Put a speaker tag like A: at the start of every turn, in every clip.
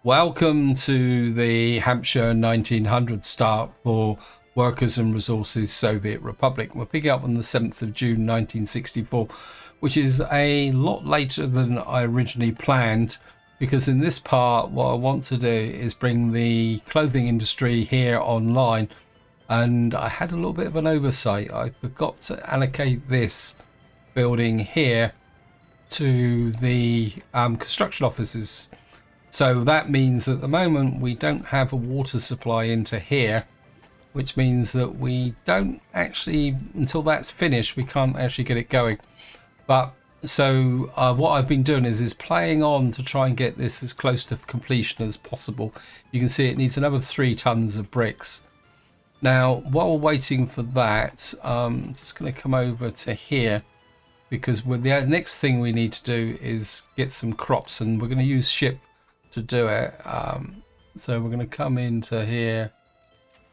A: Welcome to the Hampshire 1900 start for Workers and Resources Soviet Republic. We're picking up on the 7th of June 1964, which is a lot later than I originally planned, because in this part what I want to do is bring the clothing industry here online, and I had a little bit of an oversight. I forgot to allocate this building here to the construction offices. So that means at the moment we don't have a water supply into here, which means that we don't actually, until that's finished, we can't actually get it going. But so what I've been doing is playing on to try and get this as close to completion as possible. You can see it needs another 3 tons of bricks. Now, while we're waiting for that, I'm just going to come over to here, because the next thing we need to do is get some crops, and we're going to use ship to do it. So we're going to come into here,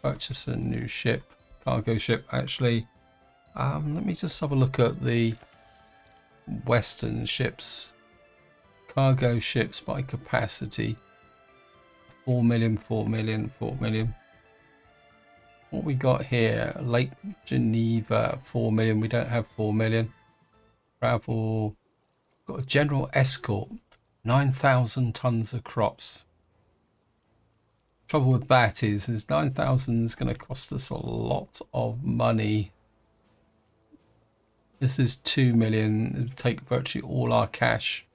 A: purchase a new ship, cargo ship actually. Let me just have a look at the Western ships, cargo ships by capacity. 4 million, 4 million, 4 million. What we got here, Lake Geneva, 4 million. We don't have 4 million. Travel, got a general escort, 9,000 tons of crops. Trouble with that is 9,000 is going to cost us a lot of money. This is 2 million. It'll take virtually all our cash.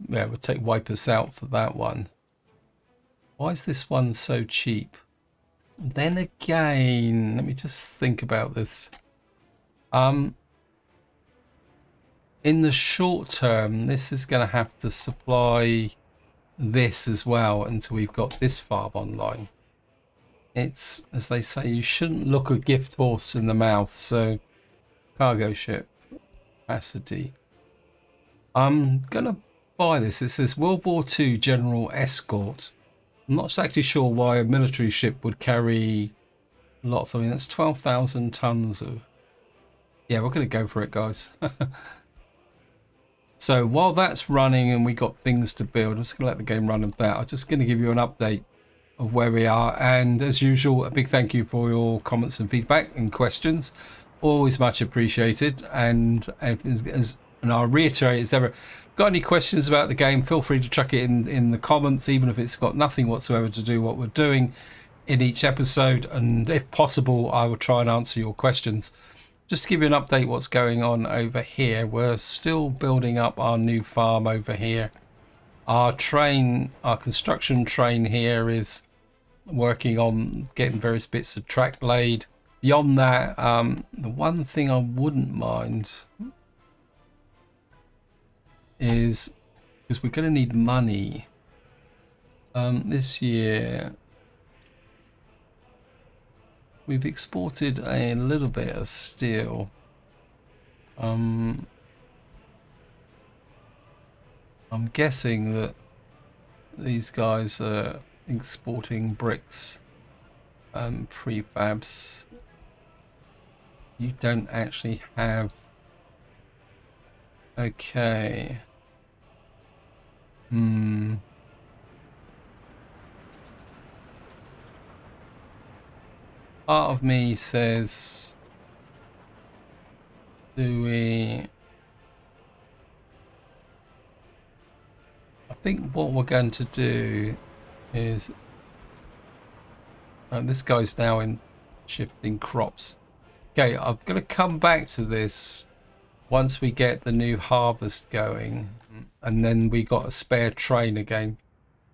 A: Yeah, we'll wipe us out for that one. Why is this one so cheap? Then again, let me just think about this. In the short term, this is going to have to supply this as well until we've got this farm online. It's, as they say, you shouldn't look a gift horse in the mouth. So, cargo ship capacity. I'm going to buy this. It says World War II General Escort. I'm not exactly sure why a military ship would carry lots. I mean, that's 12,000 tons of... Yeah, we're going to go for it, guys. So while that's running and we got things to build, I'm just going to let the game run with that. I'm just going to give you an update of where we are. And as usual, a big thank you for your comments and feedback and questions. Always much appreciated. And I'll reiterate as ever, got any questions about the game, feel free to chuck it in the comments, even if it's got nothing whatsoever to do what we're doing in each episode. And if possible, I will try and answer your questions. Just to give you an update what's going on over here, we're still building up our new farm over here. Our construction train here is working on getting various bits of track laid. Beyond that, the one thing I wouldn't mind is, because we're going to need money this year. We've exported a little bit of steel. I'm guessing that these guys are exporting bricks and prefabs. You don't actually have... Okay. Part of me says, do we... I think what we're going to do is... this guy's now in shifting crops. Okay, I'm going to come back to this once we get the new harvest going. And then we got a spare train again.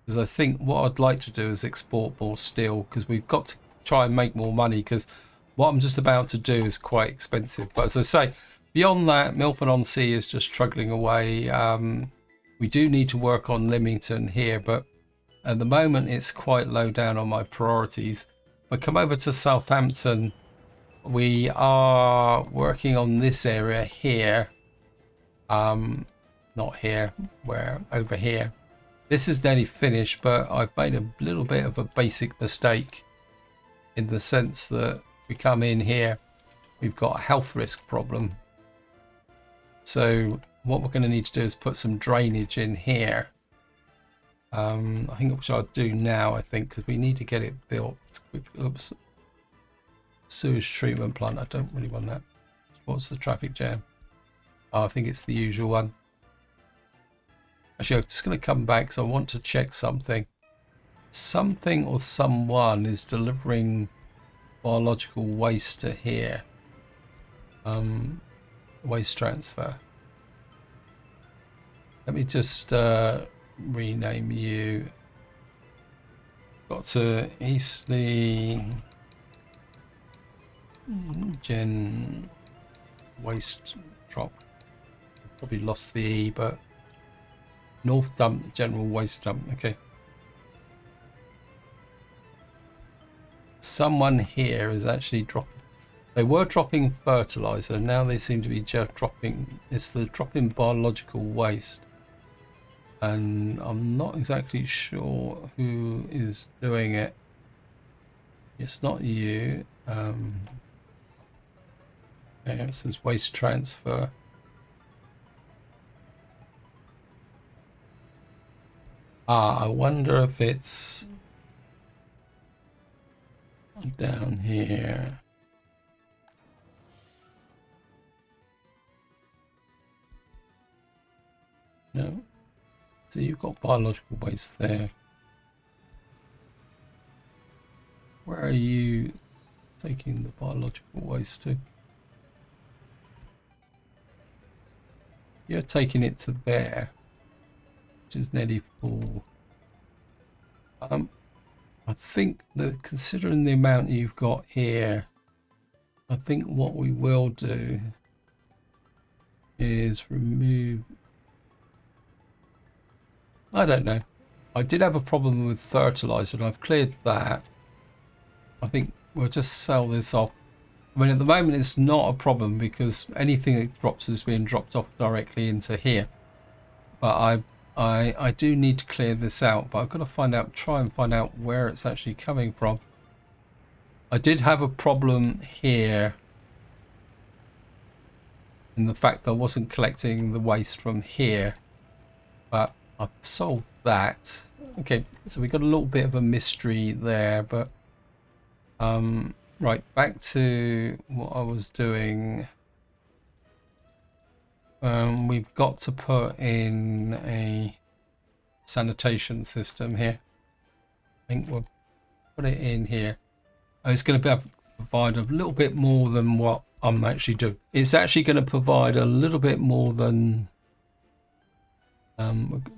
A: Because I think what I'd like to do is export more steel, because we've got to try and make more money, because what I'm just about to do is quite expensive. But as I say, beyond that, Milford-on-Sea is just struggling away. We do need to work on Lymington here, but at the moment it's quite low down on my priorities. But come over to Southampton, we are working on this area here. Not here, over here. This is nearly finished, but I've made a little bit of a basic mistake, in the sense that we come in here, we've got a health risk problem. So what we're going to need to do is put some drainage in here. I think which I'll do now, I think, because we need to get it built. Oops. Sewage treatment plant. I don't really want that. What's the traffic jam? Oh, I think it's the usual one. Actually, I'm just going to come back because I want to check something. Something or someone is delivering biological waste to here. Waste transfer. Let me just rename you. Got to Eastleigh Gen Waste Drop. Probably lost the E, but North Dump, General Waste Dump. Okay. Someone here is actually dropping. They were dropping fertilizer. Now they seem to be just dropping. It's the dropping biological waste. And I'm not exactly sure who is doing it. It's not you. Yeah, it says waste transfer. I wonder if it's down here. No. So you've got biological waste there. Where are you taking the biological waste to? You're taking it to there, which is nearly full. I think that considering the amount you've got here, I think what we will do is remove. I don't know. I did have a problem with fertilizer and I've cleared that. I think we'll just sell this off. I mean, at the moment it's not a problem because anything that drops is being dropped off directly into here. But I do need to clear this out, but I've got to try and find out where it's actually coming from. I did have a problem here in the fact I wasn't collecting the waste from here, but I've solved that. Okay, so we got a little bit of a mystery there, but right, back to what I was doing. We've got to put in a sanitation system here. I think we'll put it in here. It's going to provide a little bit more than what I'm actually doing. It's actually going to provide a little bit more than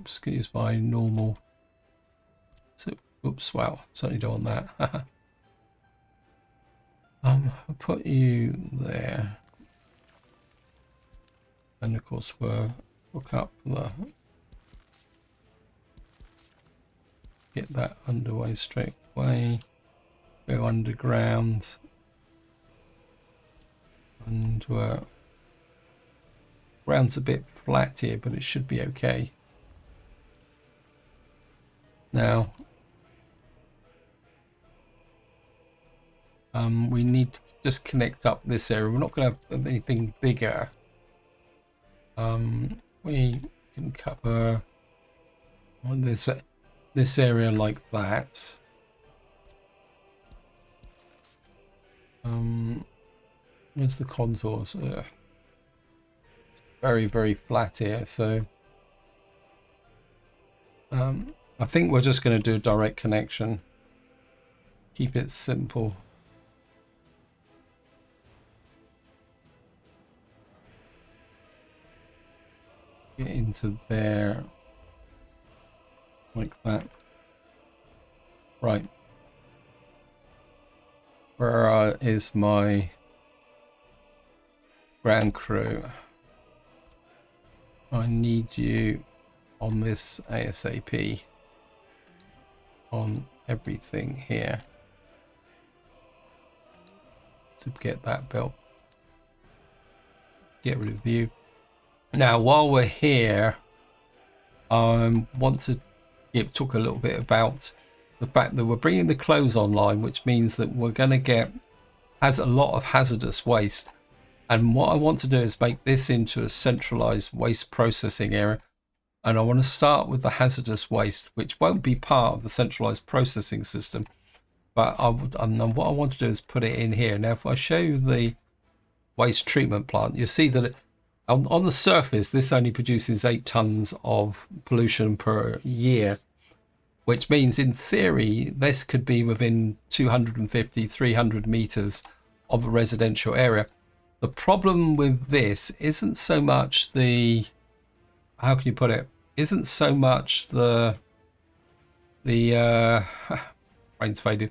A: excuse my normal. So, oops, wow, certainly don't want that. I'll put you there. And of course we'll hook up the, get that underway straight away, go underground, and ground's a bit flat here, but it should be okay. Now we need to just connect up this area. We're not going to have anything bigger. We can cover on this area like that. Where's the contours? Very, very flat here. So I think we're just going to do a direct connection. Keep it simple. Get into there like that. Right. Where is my ground crew? I need you on this ASAP on everything here to get that built. Get rid of you. Now, while we're here, I want to talk a little bit about the fact that we're bringing the clothes online, which means that we're going to get a lot of hazardous waste. And what I want to do is make this into a centralized waste processing area. And I want to start with the hazardous waste, which won't be part of the centralized processing system. But and what I want to do is put it in here. Now, if I show you the waste treatment plant, you'll see that on the surface, this only produces 8 tons of pollution per year, which means in theory, this could be within 250, 300 meters of a residential area. The problem with this isn't so much the, how can you put it? Isn't so much the brain's faded.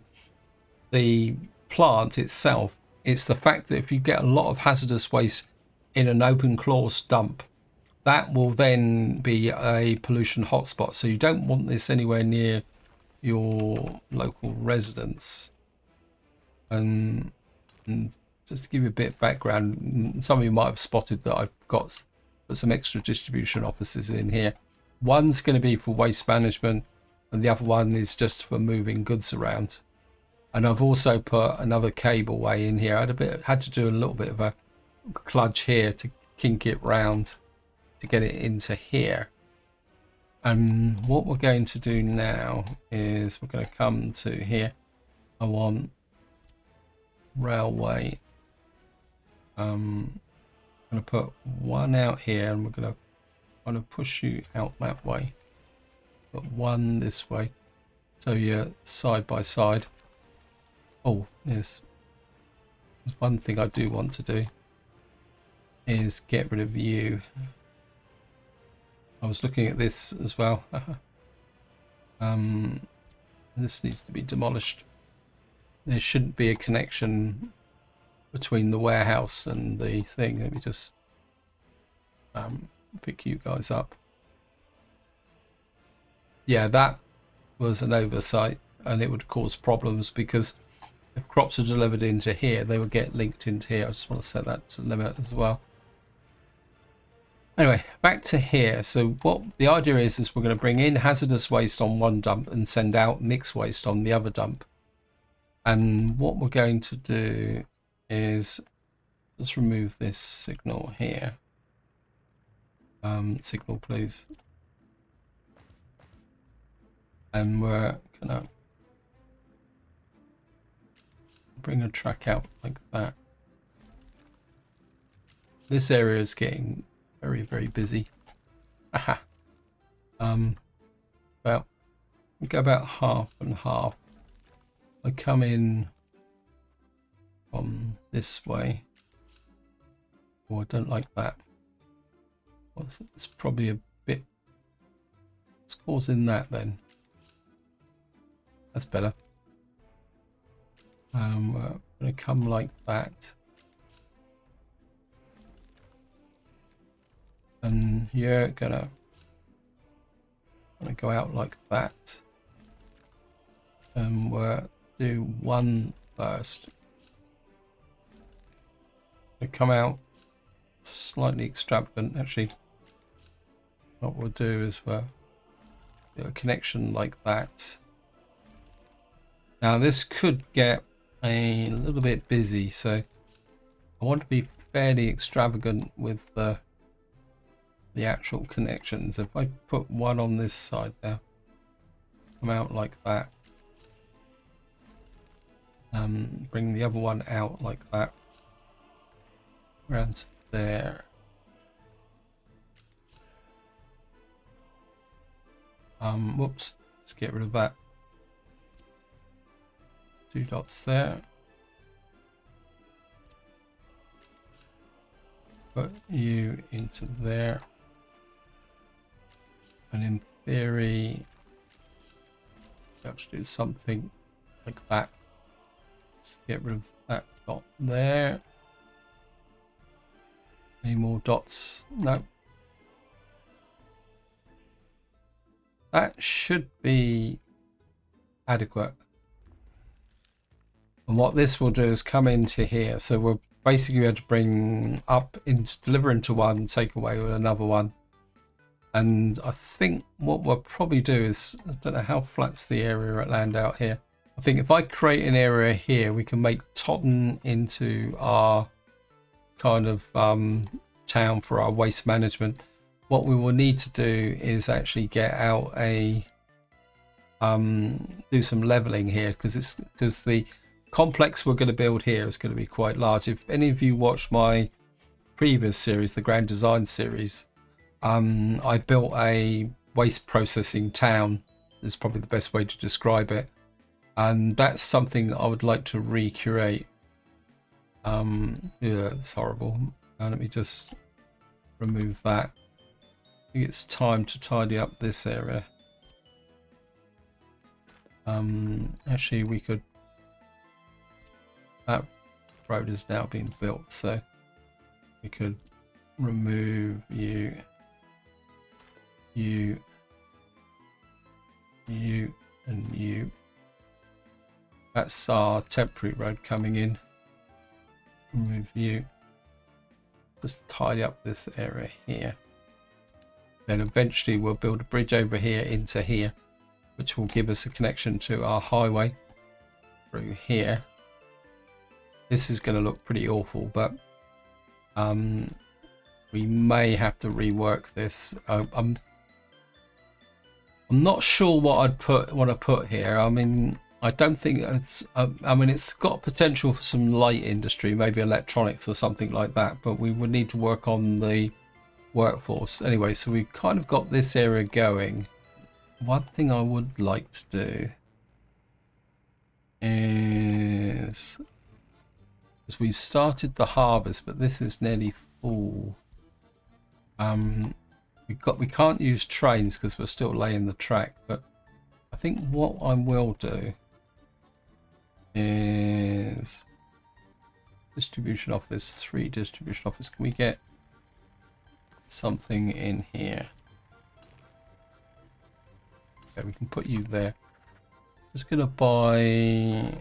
A: The plant itself. It's the fact that if you get a lot of hazardous waste in an open clause dump, that will then be a pollution hotspot. So you don't want this anywhere near your local residents. And just to give you a bit of background, some of you might have spotted that I've got some extra distribution offices in here. One's going to be for waste management, and the other one is just for moving goods around. And I've also put another cableway in here. I had to do a little bit of a kludge here to kink it round to get it into here. And what we're going to do now is we're going to come to here. I want railway. I'm going to put one out here, and we're going to push you out that way. Put one this way, so you're side by side. Oh, yes. There's one thing I do want to do is get rid of you. I was looking at this as well. This needs to be demolished. There shouldn't be a connection between the warehouse and the thing. Let me just pick you guys up. Yeah, that was an oversight, and it would cause problems because if crops are delivered into here, they would get linked into here. I just want to set that to limit as well. Anyway, back to here. So what the idea is we're going to bring in hazardous waste on one dump and send out mixed waste on the other dump. And what we're going to do is let's remove this signal here. Signal, please. And we're going to bring a track out like that. This area is getting very, very busy. Aha. Well, we go about half and half. I come in from this way. Oh, I don't like that. It's probably a bit. Let's cause in that then. That's better. We're going to come like that. And you're gonna go out like that. And we'll do one first. We come out slightly extravagant. Actually, what we'll do is we'll do a connection like that. Now this could get a little bit busy, so I want to be fairly extravagant with the actual connections. If I put one on this side there, come out like that, bring the other one out like that, around to there. Whoops, let's get rid of that. 2 dots there. Put you into there. And in theory, we have to do something like that. Let's get rid of that dot there. Any more dots? No. That should be adequate. And what this will do is come into here. So we're basically able to bring up, deliver into one, take away with another one. And I think what we'll probably do is, I don't know how flat's the area at land out here. I think if I create an area here, we can make Totten into our kind of town for our waste management. what we will need to do is actually get out a do some leveling here, because the complex we're going to build here is going to be quite large. If any of you watched my previous series, the Grand Design series, I built a waste processing town. Is probably the best way to describe it, and that's something I would like to recreate. Yeah, it's horrible. Let me just remove that. I think it's time to tidy up this area. Actually, we could. That road is now being built, so we could remove you, and you. That's our temporary road coming in. Remove you. Just tidy up this area here. Then eventually we'll build a bridge over here into here, which will give us a connection to our highway through here. This is going to look pretty awful, but we may have to rework this. I'm not sure what I put here. I mean, I don't think it's. I mean, it's got potential for some light industry, maybe electronics or something like that. But we would need to work on the workforce anyway. So we've kind of got this area going. One thing I would like to do is, because we've started the harvest, but this is nearly full. We can't use trains because we're still laying the track, but I think what I will do is distribution office, 3 distribution office. Can we get something in here? Okay, we can put you there. Just gonna buy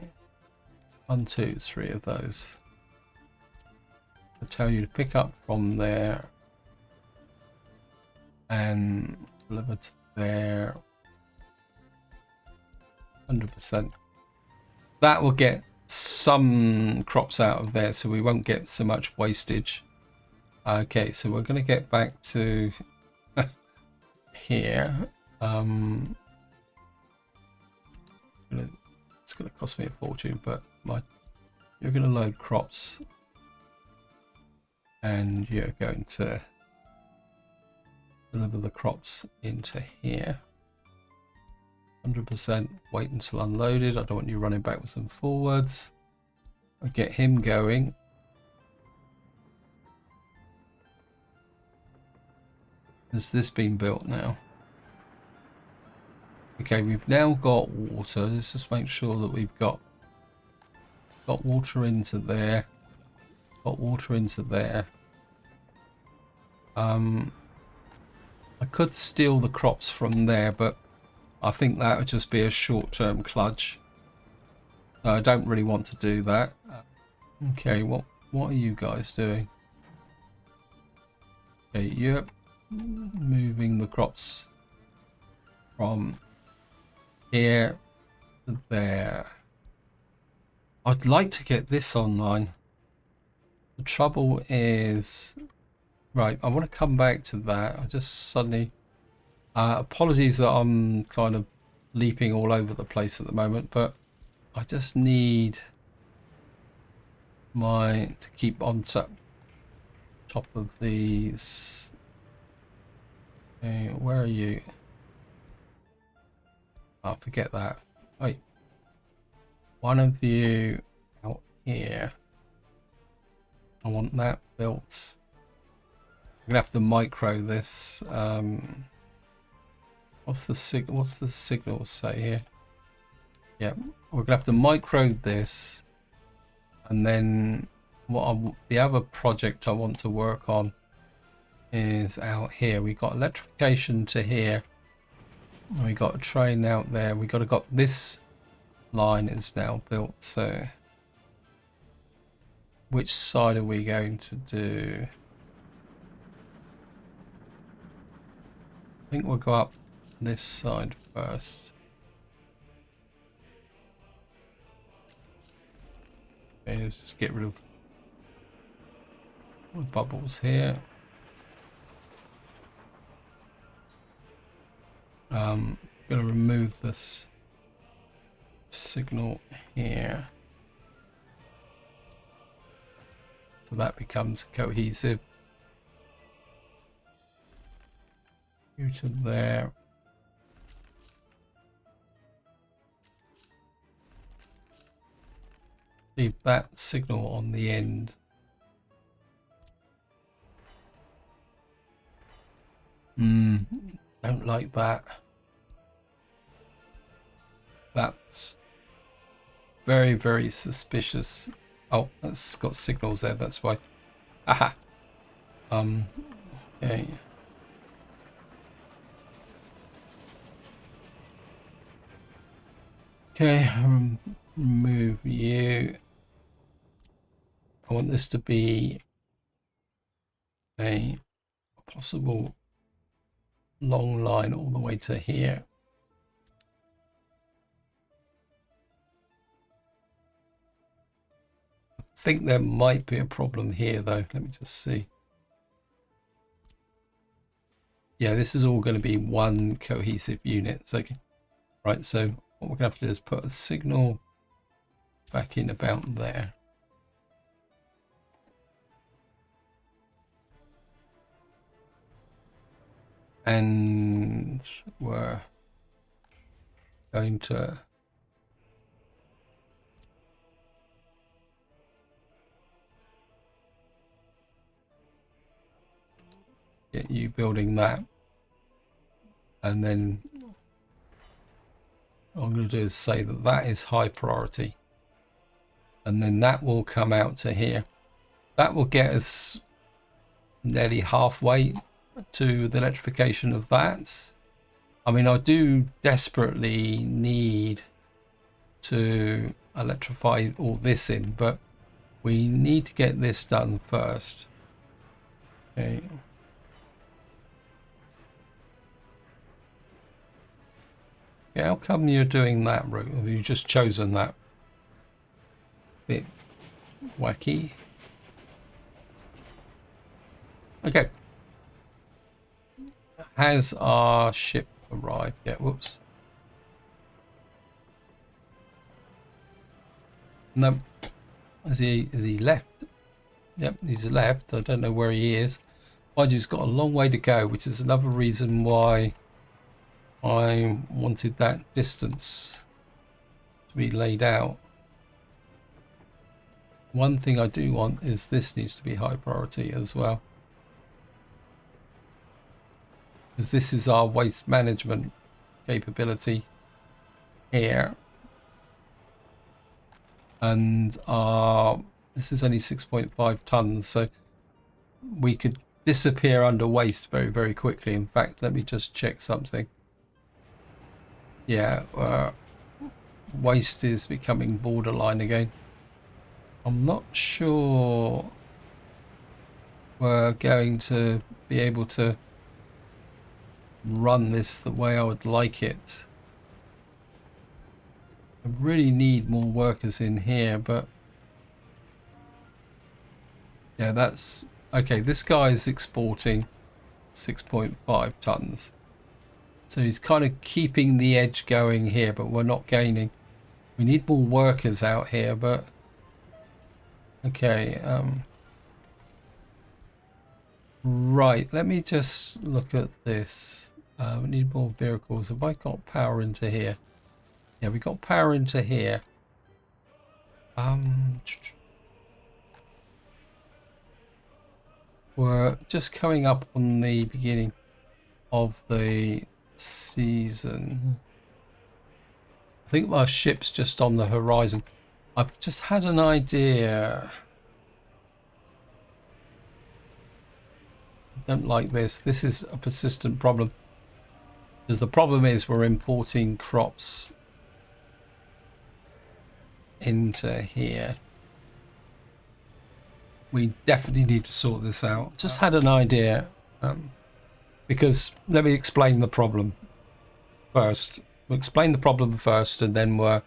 A: 1, 2, 3 of those. I'll tell you to pick up from there and deliver to there. 100%. That will get some crops out of there, so we won't get so much wastage. Okay, so we're going to get back to here. It's going to cost me a fortune, but you're going to load crops, and you're going to deliver the crops into here. 100%. Wait until unloaded. I don't want you running backwards and forwards. I'll get him going. Has this been built now? Okay, we've now got water. Let's just make sure that we've got water into there. Got water into there. I could steal the crops from there, but I think that would just be a short-term kludge. So I don't really want to do that. Okay, what are you guys doing? Okay, you're moving the crops from here to there. I'd like to get this online. The trouble is, right, I want to come back to that. I just suddenly, apologies that I'm kind of leaping all over the place at the moment, but I just need to keep on top of these. Okay, where are you? Oh, forget that. Wait, one of you out here. I want that built. I'm gonna have to micro this. What's the signal say here? Yeah, we're gonna have to micro this, and then the other project I want to work on is out here. We got electrification to here, and we got a train out there. We got this line is now built. So which side are we going to do? I think we'll go up this side first. Okay, let's just get rid of the bubbles here. I'm going to remove this signal here. So that becomes cohesive. Go to there. Leave that signal on the end. Don't like that. That's very, very suspicious. Oh, that's got signals there, that's why. Aha. Okay. Okay, remove you. I want this to be a possible long line all the way to here. I think there might be a problem here though. Let me just see. Yeah, this is all going to be one cohesive unit. So, right, so what we're going to have to do is put a signal back in about there. And we're going to get you building that. And then what I'm going to do is say that that is high priority. And then that will come out to here. That will get us nearly halfway to the electrification of that. I mean, I do desperately need to electrify all this in, but we need to get this done first. Okay. Yeah, how come you're doing that route? Have you just chosen that? Bit wacky. Okay. Has our ship arrived yet? Whoops. No. Has he left? Yep, he's left. I don't know where he is. Mind you, he's got a long way to go, which is another reason why I wanted that distance to be laid out. One thing I do want is this needs to be high priority as well, because this is our waste management capability here, and this is only 6.5 tons, so we could disappear under waste very, very quickly. In fact, let me just check something. Yeah, waste is becoming borderline again. I'm not sure we're going to be able to run this the way I would like it. I really need more workers in here, but yeah, that's okay. This guy is exporting 6.5 tons. So he's kind of keeping the edge going here, but we're not gaining. We need more workers out here, but okay. Right, let me just look at this. We need more vehicles. Have I got power into here? Yeah, we got power into here. We're just coming up on the beginning of the season. I think my ship's just on the horizon. I've just had an idea. I don't like this. This is a persistent problem, because the problem is we're importing crops into here. We definitely need to sort this out. Just had an idea, because let me explain the problem first. We'll explain the problem first, and then we'll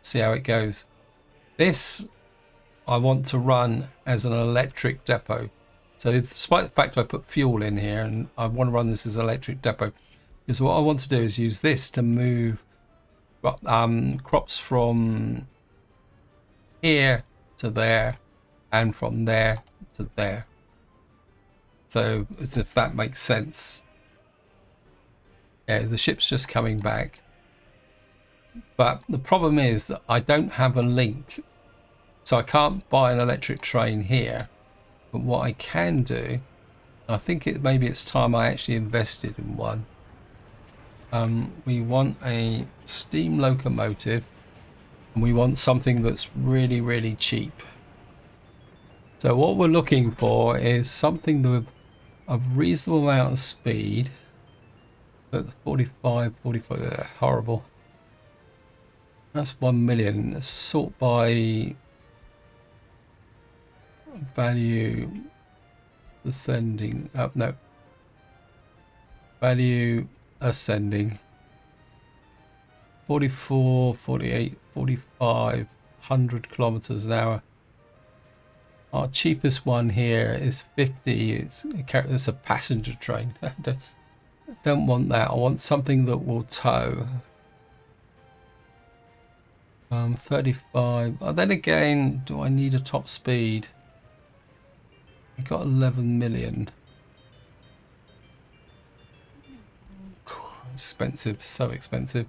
A: see how it goes. This I want to run as an electric depot. So despite the fact I put fuel in here, and I want to run this as an electric depot, Because what I want to do is use this to move crops from here to there and from there to there. So as if that makes sense. Yeah, the ship's just coming back. But the problem is that I don't have a link. So I can't buy an electric train here. But what I can do, I think maybe it's time I actually invested in one. We want a steam locomotive, and we want something that's really, really cheap. So what we're looking for is something with a reasonable amount of speed. But 45, horrible. That's 1 million. Let's sort by value ascending. Oh, no. Value ascending. 44, 48, 45, 100 kilometers an hour. Our cheapest one here is 50. It's a passenger train. I don't want that. I want something that will tow. 35. Oh, then again, do I need a top speed? We got 11 million. Expensive, so expensive.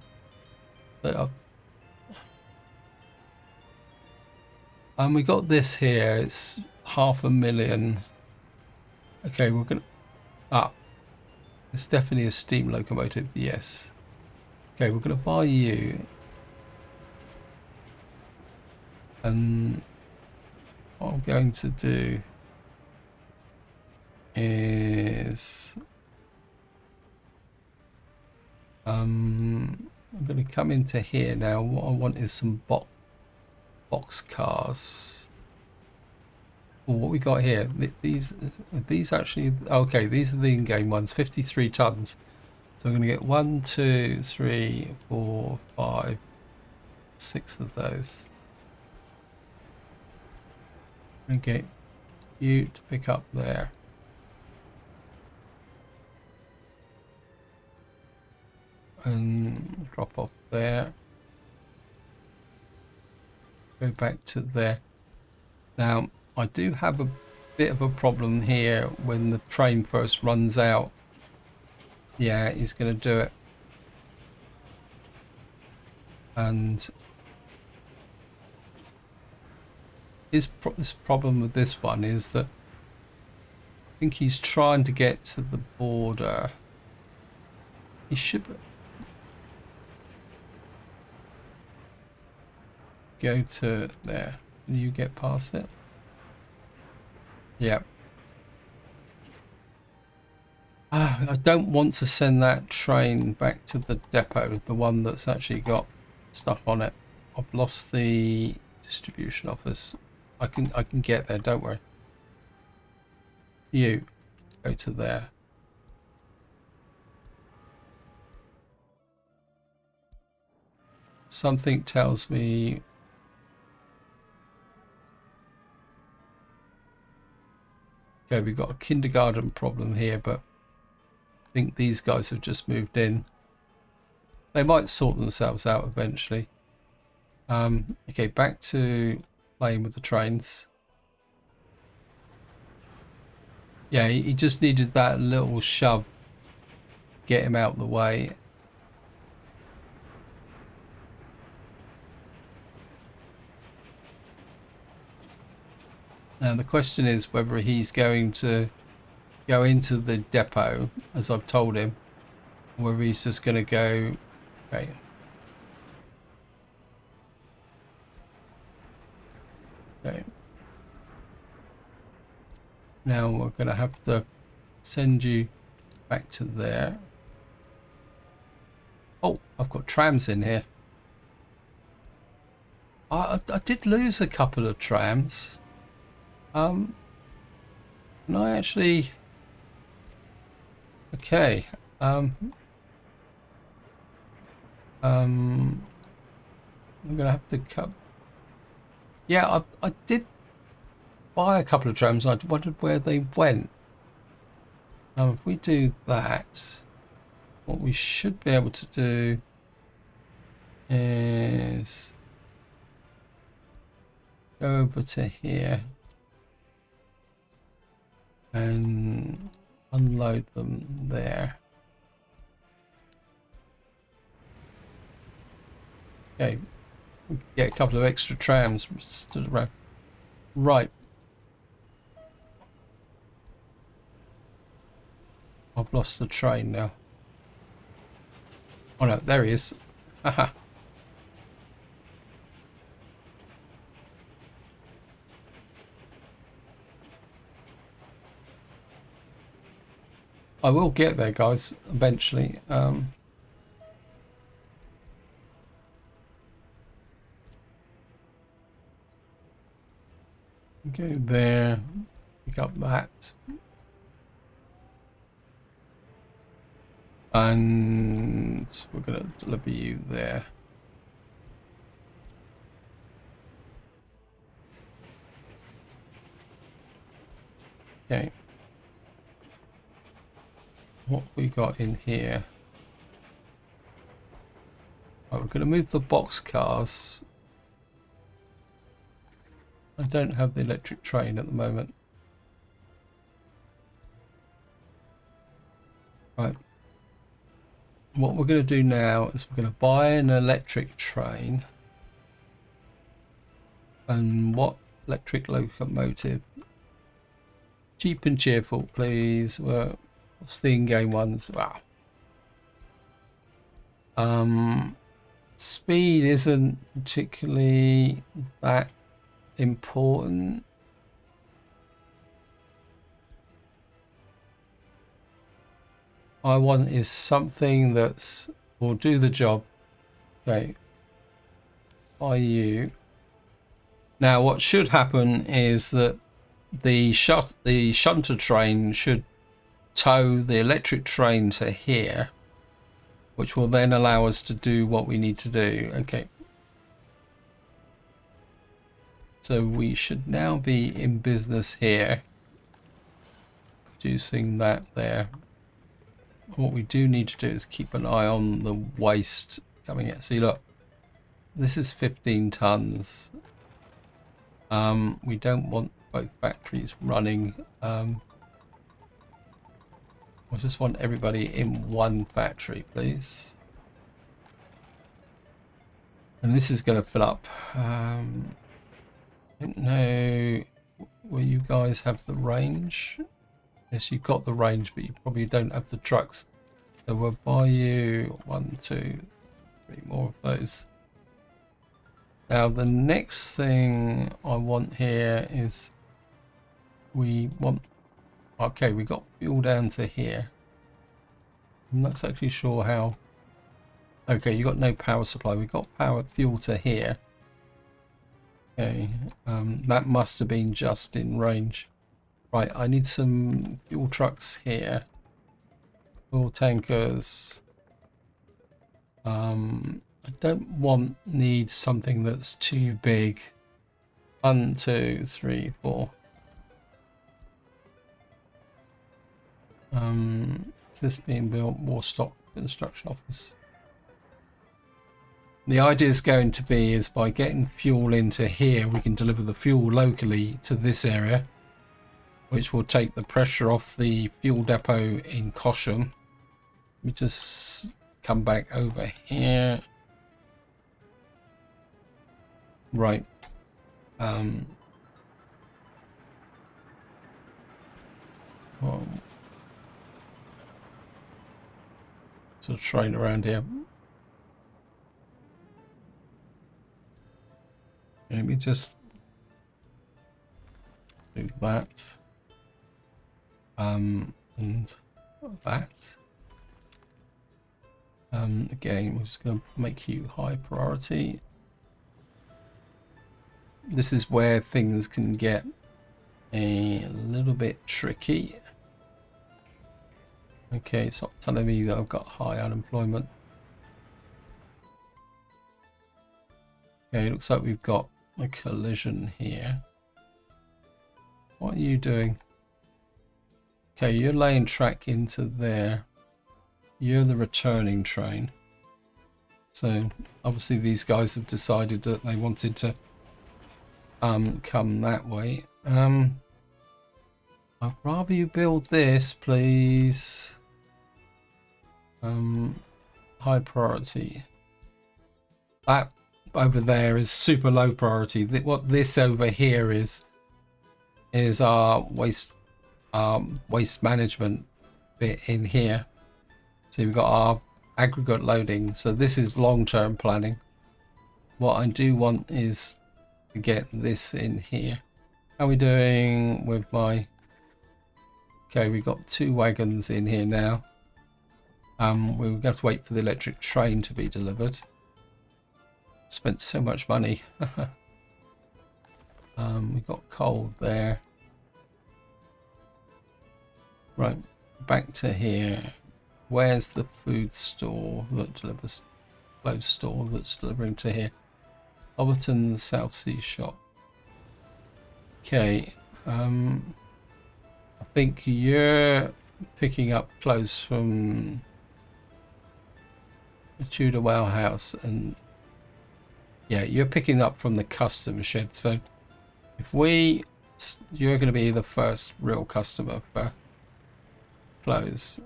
A: And we got this here. It's 500,000. Okay, we're gonna. It's definitely a steam locomotive. Yes. Okay, we're gonna buy you. And what I'm going to do is I'm going to come into here now. What I want is some box cars. Well, what we got here, these actually, okay, these are the in-game ones, 53 tons. So I'm going to get 1, 2, 3, 4, 5, 6 of those. And get you to pick up there. And drop off there. Go back to there. Now, I do have a bit of a problem here when the train first runs out. Yeah, he's going to do it. And his problem with this one is that I think he's trying to get to the border. He should go to there. Can you get past it? Yeah. I don't want to send that train back to the depot, the one that's actually got stuff on it. I've lost the distribution office. I can get there, don't worry. You go to there. Something tells me okay, we've got a kindergarten problem here, but I think these guys have just moved in. They might sort themselves out eventually. Okay, back to playing with the trains. Yeah, he just needed that little shove. Get him out of the way. Now the question is whether he's going to go into the depot, as I've told him, or whether he's just going to go... Okay. Okay. Now we're going to have to send you back to there. Oh, I've got trams in here. I did lose a couple of trams. Can I actually... Okay. I'm gonna have to cut. Yeah, I did buy a couple of trams. I wondered where they went. If we do that, what we should be able to do is go over to here and unload them there. Okay, we can get a couple of extra trams stood around. Right. I've lost the train now. Oh no, there he is. Haha. I will get there, guys, eventually. Go there, pick up that. And we're going to deliver you there. Okay. What we got in here? Right, we're going to move the box cars. I don't have the electric train at the moment. Right. What we're going to do now is we're going to buy an electric train. And what electric locomotive? Cheap and cheerful, please. What's the in-game ones? Wow. Speed isn't particularly that important. I want is something that's will do the job. Okay. By you. Now what should happen is that the shunter train should tow the electric train to here, which will then allow us to do what we need to do. Okay. So we should now be in business here. Producing that there. What we do need to do is keep an eye on the waste coming in. See, look, this is 15 tons. We don't want both factories running. I just want everybody in one factory, please. And this is going to fill up. I don't know where you guys have the range. Yes, you've got the range, but you probably don't have the trucks. So we'll buy you 1, 2, 3 more of those. Now the next thing I want here is we want, okay, we got fuel down to here. I'm not actually sure how. Okay, you got no power supply. We got fuel to here. Okay, that must have been just in range. Right, I need some fuel trucks here. Fuel tankers. I don't need something that's too big. 1, 2, 3, 4. Is this being built? More stock construction office. The idea is going to be is by getting fuel into here, we can deliver the fuel locally to this area, which will take the pressure off the fuel depot in Cosham. Let me just come back over here. Right. Well, sort of train around here. Let me just do that. And that. Again, we're just going to make you high priority. This is where things can get a little bit tricky. Okay, it's not telling me that I've got high unemployment. Okay, it looks like we've got a collision here. What are you doing? Okay, you're laying track into there. You're the returning train. So obviously these guys have decided that they wanted to come that way. I'd rather you build this, please. High priority. That over there is super low priority. What this over here is our waste management bit in here. So we've got our aggregate loading. So this is long-term planning. What I do want is to get this in here. How are we doing with my... Okay, we've got 2 wagons in here now. We're going to have to wait for the electric train to be delivered. Spent so much money. We've got coal there. Right, back to here. Where's the food store that delivers, clothes store that's delivering to here? Overton South Sea Shop. Okay, I think you're picking up clothes from the Tudor warehouse, and yeah, you're picking up from the custom shed. So if you're going to be the first real customer for clothes.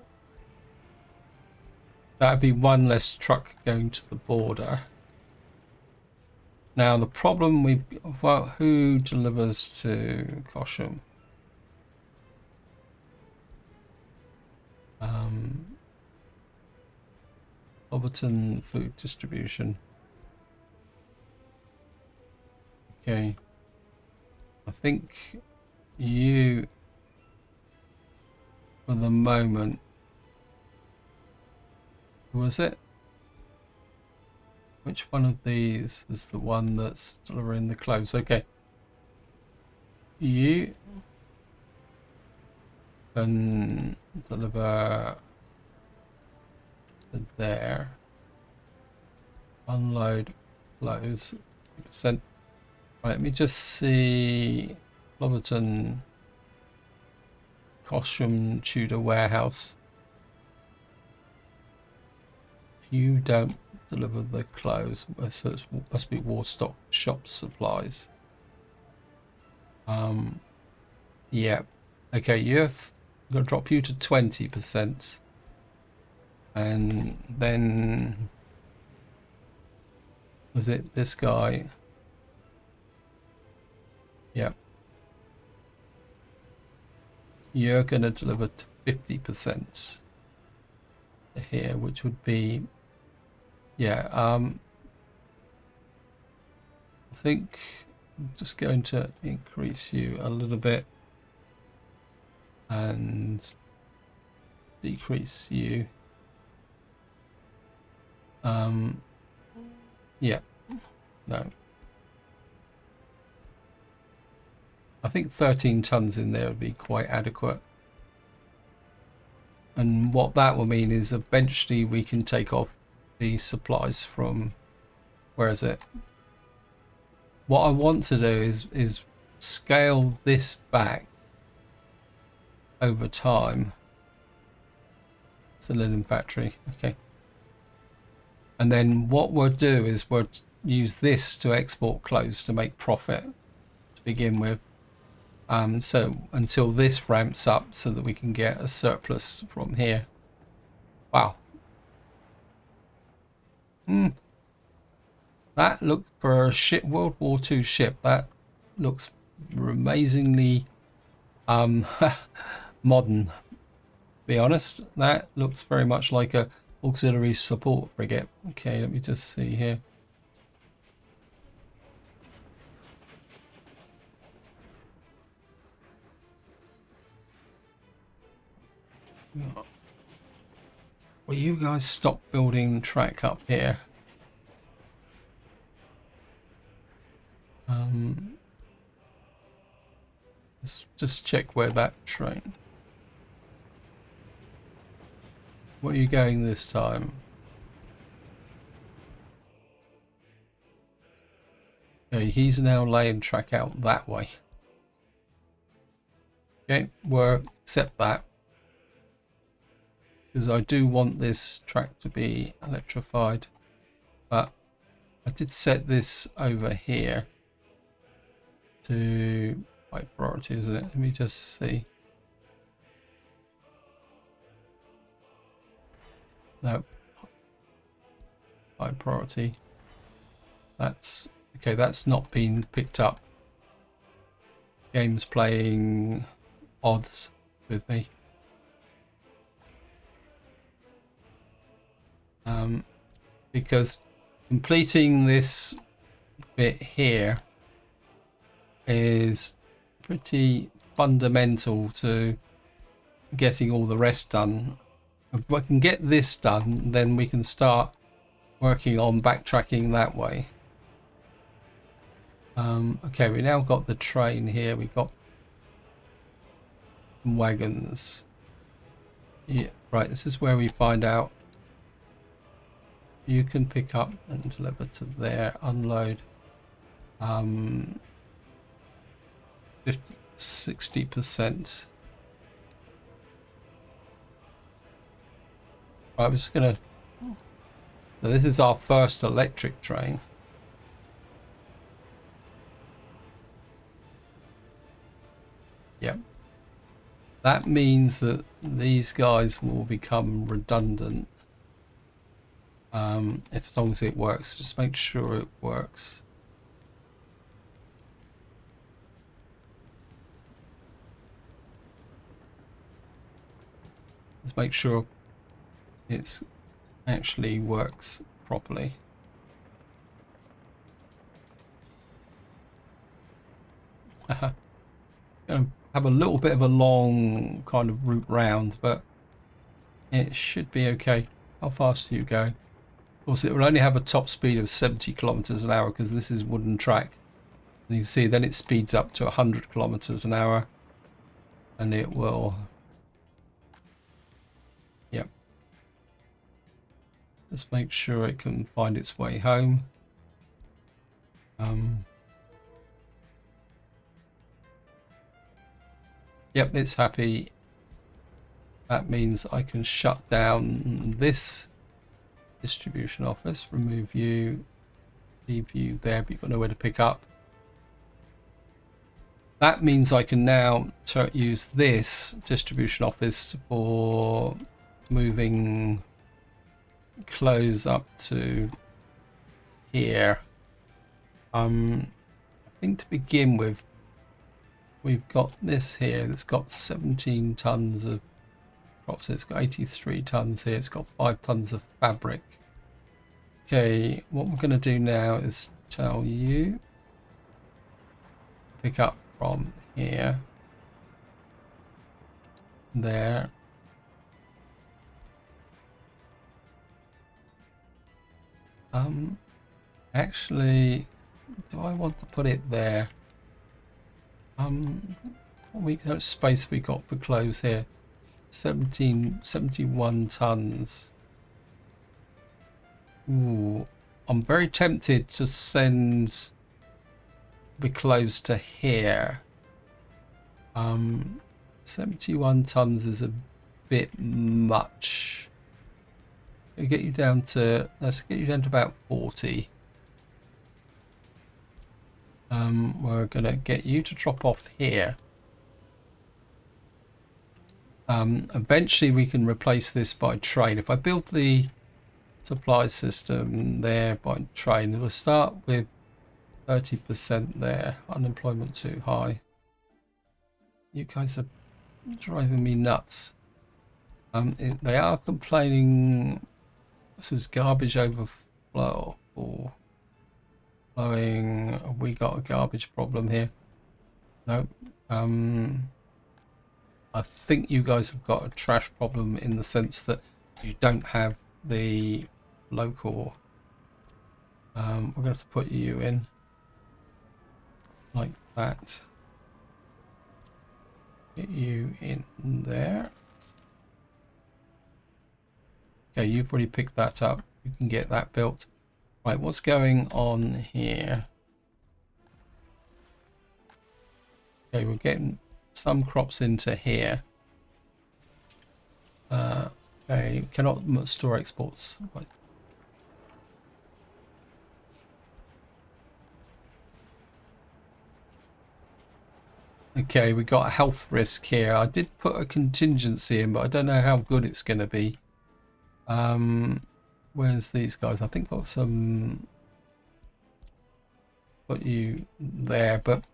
A: That'd be 1 less truck going to the border. Now the problem who delivers to Cosham? Overton food distribution. Okay. I think you, for the moment, was it? Which one of these is the one that's delivering the clothes? Okay. You can deliver to there. Unload clothes. %. Right, let me just see. Loverton, Cosham, Tudor warehouse. You don't deliver the clothes, so it must be Warstock shop supplies. Yeah. Okay, you're going to drop you to 20%. And then was it this guy? Yeah. You're going to deliver to 50% here, which would be, yeah, I think I'm just going to increase you a little bit and decrease you. Yeah, no. I think 13 tons in there would be quite adequate. And what that will mean is eventually we can take off the supplies from, where is it? What I want to do is scale this back over time. It's a linen factory, okay. And then what we'll do is we'll use this to export clothes to make profit to begin with. So until this ramps up so that we can get a surplus from here. Wow. That looked for a ship, World War II ship. That looks amazingly modern. To be honest, that looks very much like a auxiliary support frigate. Okay, let me just see here. Will you guys stop building track up here? Let's just check where that train. Where are you going this time? Okay, he's now laying track out that way. Okay, we'll accept that. because I do want this track to be electrified. But I did set this over here to high priority, isn't it? Let me just see. No, high priority. That's okay. That's not been picked up. Game's playing odds with me. Because completing this bit here is pretty fundamental to getting all the rest done. If I can get this done, then we can start working on backtracking that way. Okay, we now got the train here. We've got wagons. Yeah, right, this is where we find out you can pick up and deliver to there, unload 60%. Right, I'm just gonna, so this is our first electric train. Yep. That means that these guys will become redundant. If as long as it works, just make sure it works. Just make sure it actually works properly. Gonna have a little bit of a long kind of route round, but it should be okay. How fast do you go? Of course, it will only have a top speed of 70 kilometers an hour because this is wooden track. And you can see then it speeds up to 100 kilometers an hour, and it will. Yep. Just make sure it can find its way home. Yep, it's happy. That means I can shut down this distribution office, remove you, leave you there, but you've got nowhere to pick up. That means I can now use this distribution office for moving clothes up to here. I think to begin with, we've got this here that's got 17 tons of crops. It's got 83 tons here. It's got 5 tons of fabric. Okay, what we're going to do now is tell you pick up from here, there. Actually, do I want to put it there? How much space we got for clothes here? 71 tons. Ooh, I'm very tempted to send the clothes to here. 71 tons is a bit much. Let's get you down to about 40. We're gonna get you to drop off here. Eventually we can replace this by train. If I build the supply system there by train, we'll start with 30% there. Unemployment too high. You guys are driving me nuts. They are complaining. This is garbage overflow or flowing. We got a garbage problem here. No. I think you guys have got a trash problem in the sense that you don't have the local. We're going to have to put you in like that. Get you in there. Okay, you've already picked that up. You can get that built. Right, what's going on here? Okay, we're getting some crops into here. Okay, cannot store exports. Right. Okay, we got a health risk here. I did put a contingency in, but I don't know how good it's going to be. Where's these guys? I think got some. Put you there, but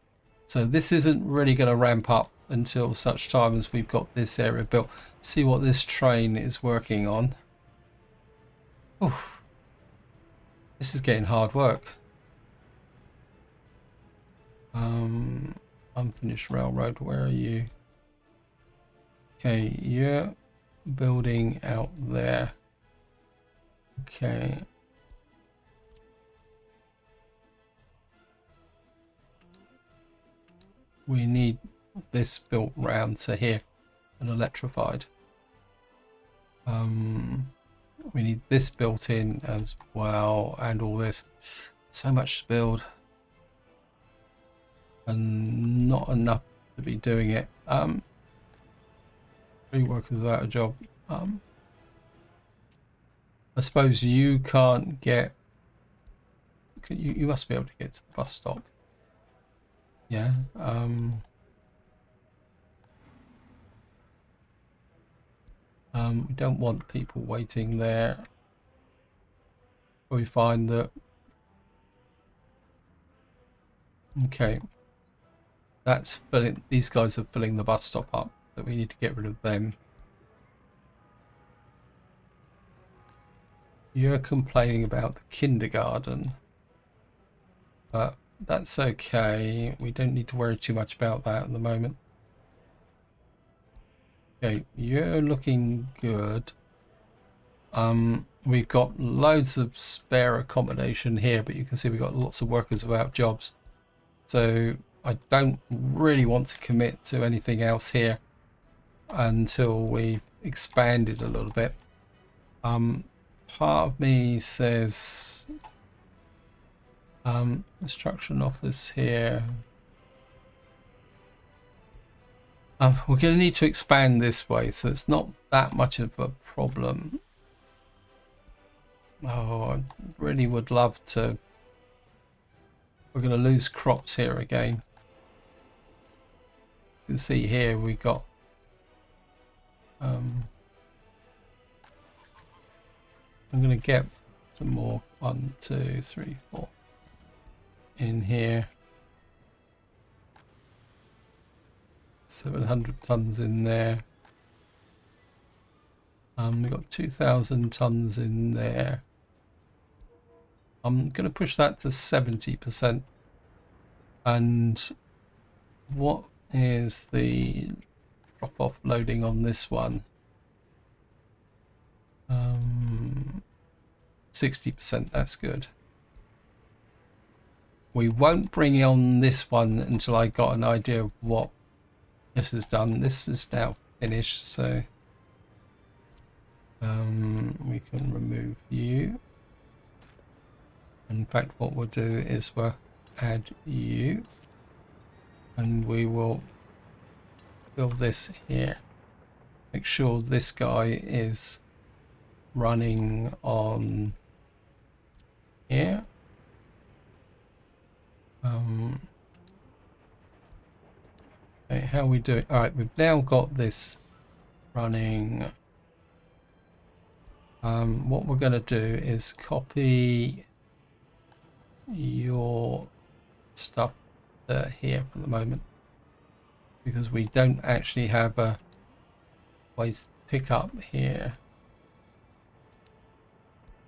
A: so this isn't really going to ramp up until such time as we've got this area built. See what this train is working on. Oof. This is getting hard work. Unfinished railroad, where are you? Okay, you're building out there. Okay. We need this built round to here and electrified. We need this built in as well, and all this. So much to build, and not enough to be doing it. 3 workers without a job. I suppose you can't get. You must be able to get to the bus stop. Yeah. We don't want people waiting there. We find that. Okay. That's filling. These guys are filling the bus stop up. So we need to get rid of them. You're complaining about the kindergarten, but that's okay. We don't need to worry too much about that at the moment. Okay, you're looking good. We've got loads of spare accommodation here, but you can see we've got lots of workers without jobs. So I don't really want to commit to anything else here until we've expanded a little bit. Part of me says construction office here. We're going to need to expand this way, so it's not that much of a problem. Oh, I really would love to. We're going to lose crops here again. You can see here we got I'm going to get some more 1, 2, 3, 4 in here. 700 tons in there. We've got 2,000 tons in there. I'm going to push that to 70%. And what is the drop-off loading on this one? 60%, that's good. We won't bring on this one until I got an idea of what this is done. This is now finished, so we can remove you. In fact, what we'll do is we'll add you, and we will build this here. Make sure this guy is running on here. Okay, how are we doing? All right, we've now got this running. What we're going to do is copy your stuff here for the moment, because we don't actually have a waste pickup here,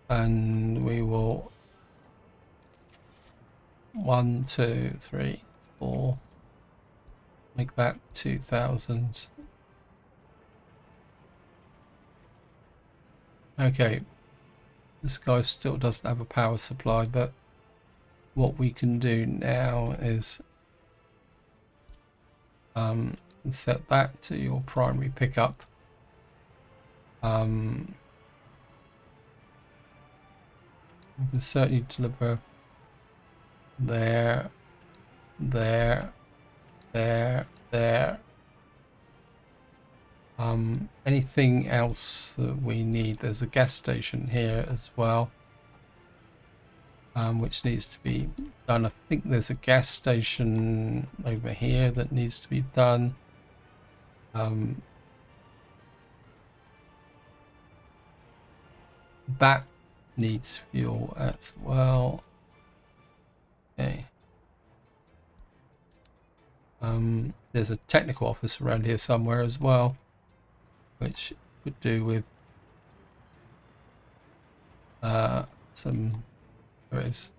A: and we will 1, 2, 3, 4 make that 2,000. Okay, this guy still doesn't have a power supply, but what we can do now is set that to your primary pickup. We can certainly deliver there, there, there, there. Anything else that we need? There's a gas station here as well, which needs to be done. I think there's a gas station over here that needs to be done. That needs fuel as well. Okay. There's a technical office around here somewhere as well, which could do with some. There is.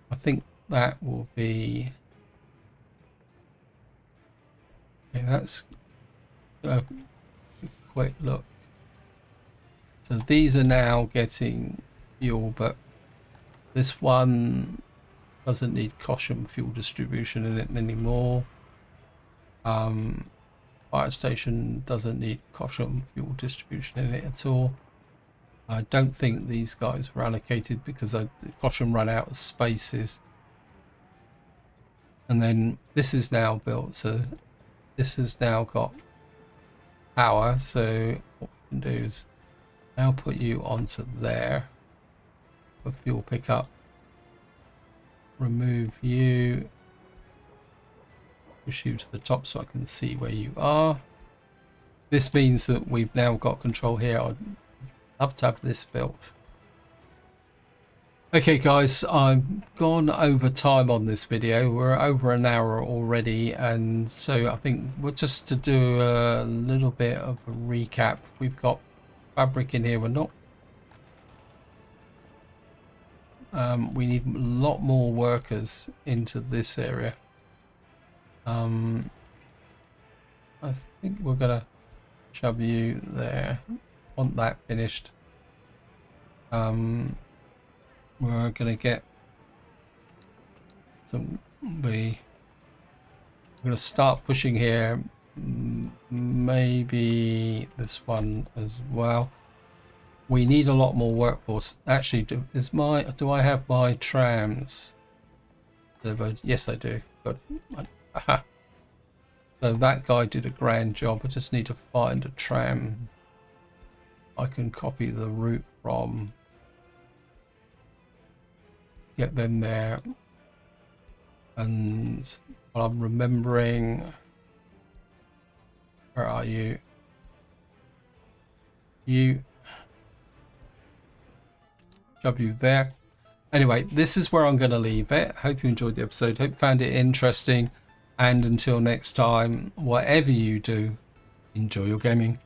A: I think that will be. Okay, that's gonna be a quick look. So these are now getting fuel, but this one doesn't need caution fuel distribution in it anymore. Fire station doesn't need caution fuel distribution in it at all. I don't think these guys were allocated because the caution ran out of spaces. And then this is now built, so this has now got power. So what we can do is now put you onto there for fuel pickup. Remove you, push you to the top so I can see where you are. This means that we've now got control here. I'd love to have this built. Okay guys, I've gone over time on this video. We're over an hour already, and so I think we're just to do a little bit of a recap. We've got fabric in here. We're not we need a lot more workers into this area. I think we're gonna shove you there. Want that finished. We're gonna get some. We're gonna start pushing here. Maybe this one as well. We need a lot more workforce. Actually, do I have my trams? Yes, I do. But aha. So that guy did a grand job. I just need to find a tram I can copy the route from. Get them there. And while I'm remembering, where are you? You. Shove you there. Anyway, this is where I'm going to leave it. Hope you enjoyed the episode. Hope you found it interesting. And until next time, whatever you do, enjoy your gaming.